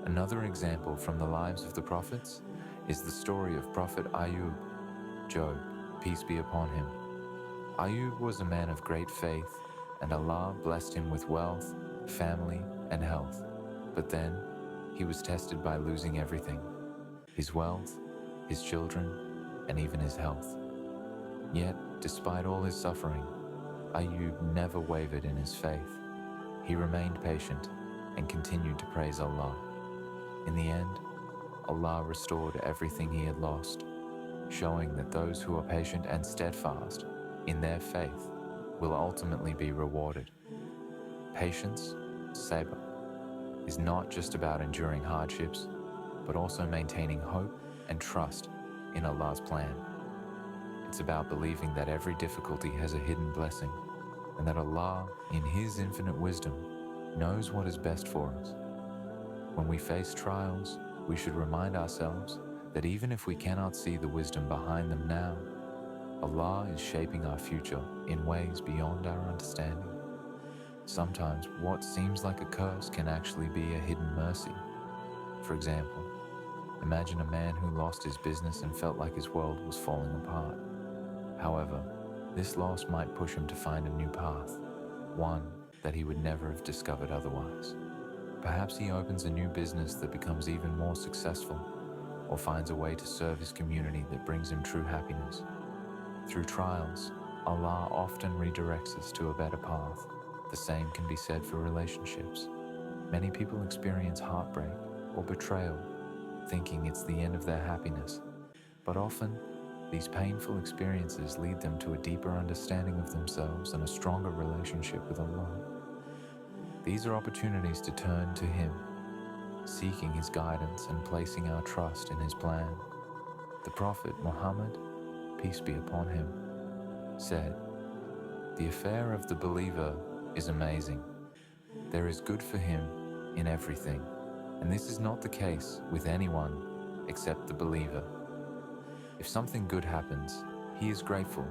Another example from the lives of the prophets is the story of Prophet Ayub, Job, peace be upon him. Ayub was a man of great faith, and Allah blessed him with wealth, family, and health. But then, he was tested by losing everything: his wealth, his children, and even his health. Yet, despite all his suffering, Ayub never wavered in his faith. He remained patient and continued to praise Allah. In the end, Allah restored everything he had lost, showing that those who are patient and steadfast in their faith will ultimately be rewarded. Patience, sabr, is not just about enduring hardships, but also maintaining hope and trust in Allah's plan. It's about believing that every difficulty has a hidden blessing, and that Allah, in His infinite wisdom, knows what is best for us. When we face trials, we should remind ourselves that even if we cannot see the wisdom behind them now, Allah is shaping our future in ways beyond our understanding. Sometimes what seems like a curse can actually be a hidden mercy. For example, imagine a man who lost his business and felt like his world was falling apart. However, this loss might push him to find a new path, one that he would never have discovered otherwise. Perhaps he opens a new business that becomes even more successful, or finds a way to serve his community that brings him true happiness. Through trials, Allah often redirects us to a better path. The same can be said for relationships. Many people experience heartbreak or betrayal, thinking it's the end of their happiness. But often, these painful experiences lead them to a deeper understanding of themselves and a stronger relationship with Allah. These are opportunities to turn to Him, seeking His guidance and placing our trust in His plan. The Prophet Muhammad, peace be upon him, said, "The affair of the believer is amazing. There is good for him in everything, and this is not the case with anyone except the believer. If something good happens, he is grateful,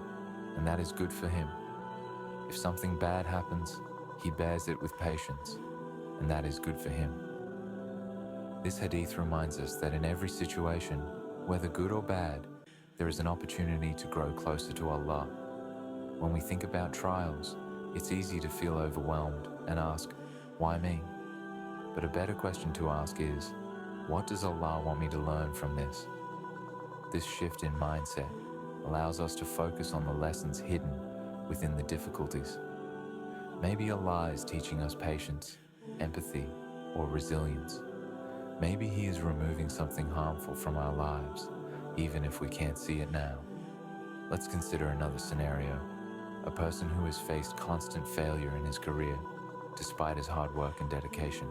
and that is good for him. If something bad happens, he bears it with patience, and that is good for him." This hadith reminds us that in every situation, whether good or bad, there is an opportunity to grow closer to Allah. When we think about trials, it's easy to feel overwhelmed and ask, why me? But a better question to ask is, what does Allah want me to learn from this? This shift in mindset allows us to focus on the lessons hidden within the difficulties. Maybe Allah is teaching us patience, empathy, or resilience. Maybe He is removing something harmful from our lives, even if we can't see it now. Let's consider another scenario. A person who has faced constant failure in his career, despite his hard work and dedication.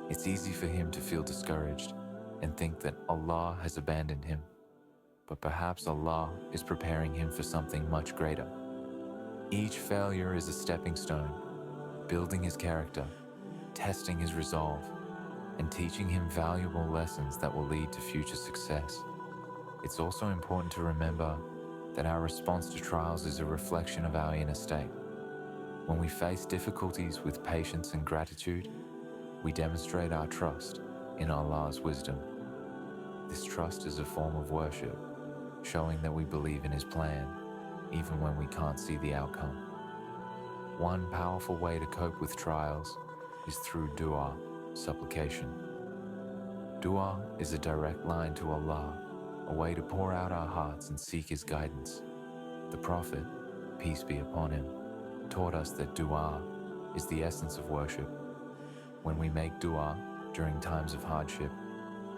It's easy for him to feel discouraged and think that Allah has abandoned him. But perhaps Allah is preparing him for something much greater. Each failure is a stepping stone, building his character, testing his resolve, and teaching him valuable lessons that will lead to future success. It's also important to remember that our response to trials is a reflection of our inner state. When we face difficulties with patience and gratitude, we demonstrate our trust in Allah's wisdom. This trust is a form of worship, showing that we believe in His plan, even when we can't see the outcome. One powerful way to cope with trials is through dua, supplication. Dua is a direct line to Allah, a way to pour out our hearts and seek His guidance. The Prophet, peace be upon him, taught us that dua is the essence of worship. When we make dua during times of hardship,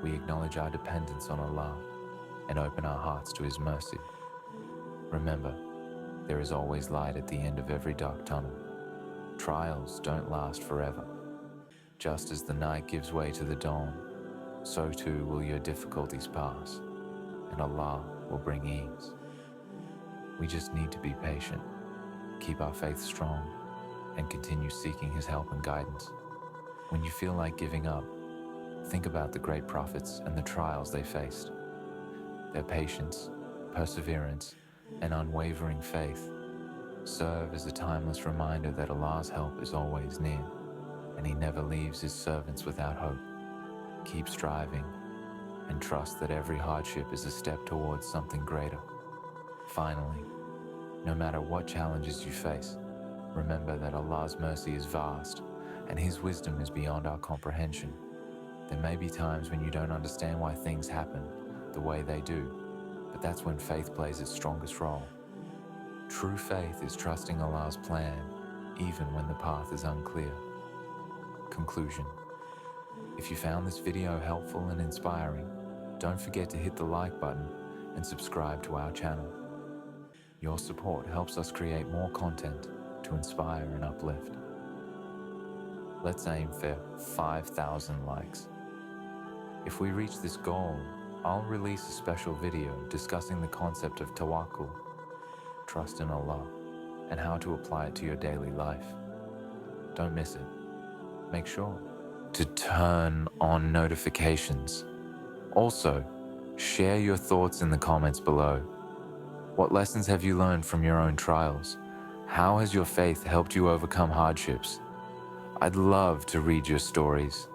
we acknowledge our dependence on Allah and open our hearts to His mercy. Remember, there is always light at the end of every dark tunnel. Trials don't last forever. Just as the night gives way to the dawn, so too will your difficulties pass, and Allah will bring ease. We just need to be patient, keep our faith strong, and continue seeking His help and guidance. When you feel like giving up, think about the great prophets and the trials they faced. Their patience, perseverance, and unwavering faith serve as a timeless reminder that Allah's help is always near, and He never leaves His servants without hope. Keep striving and trust that every hardship is a step towards something greater. Finally, no matter what challenges you face, remember that Allah's mercy is vast and His wisdom is beyond our comprehension. There may be times when you don't understand why things happen the way they do, but that's when faith plays its strongest role. True faith is trusting Allah's plan, even when the path is unclear. Conclusion. If you found this video helpful and inspiring, don't forget to hit the like button and subscribe to our channel. Your support helps us create more content to inspire and uplift. Let's aim for 5,000 likes. If we reach this goal, I'll release a special video discussing the concept of tawakkul, trust in Allah, and how to apply it to your daily life. Don't miss it. Make sure to turn on notifications. Also, share your thoughts in the comments below. What lessons have you learned from your own trials? How has your faith helped you overcome hardships? I'd love to read your stories.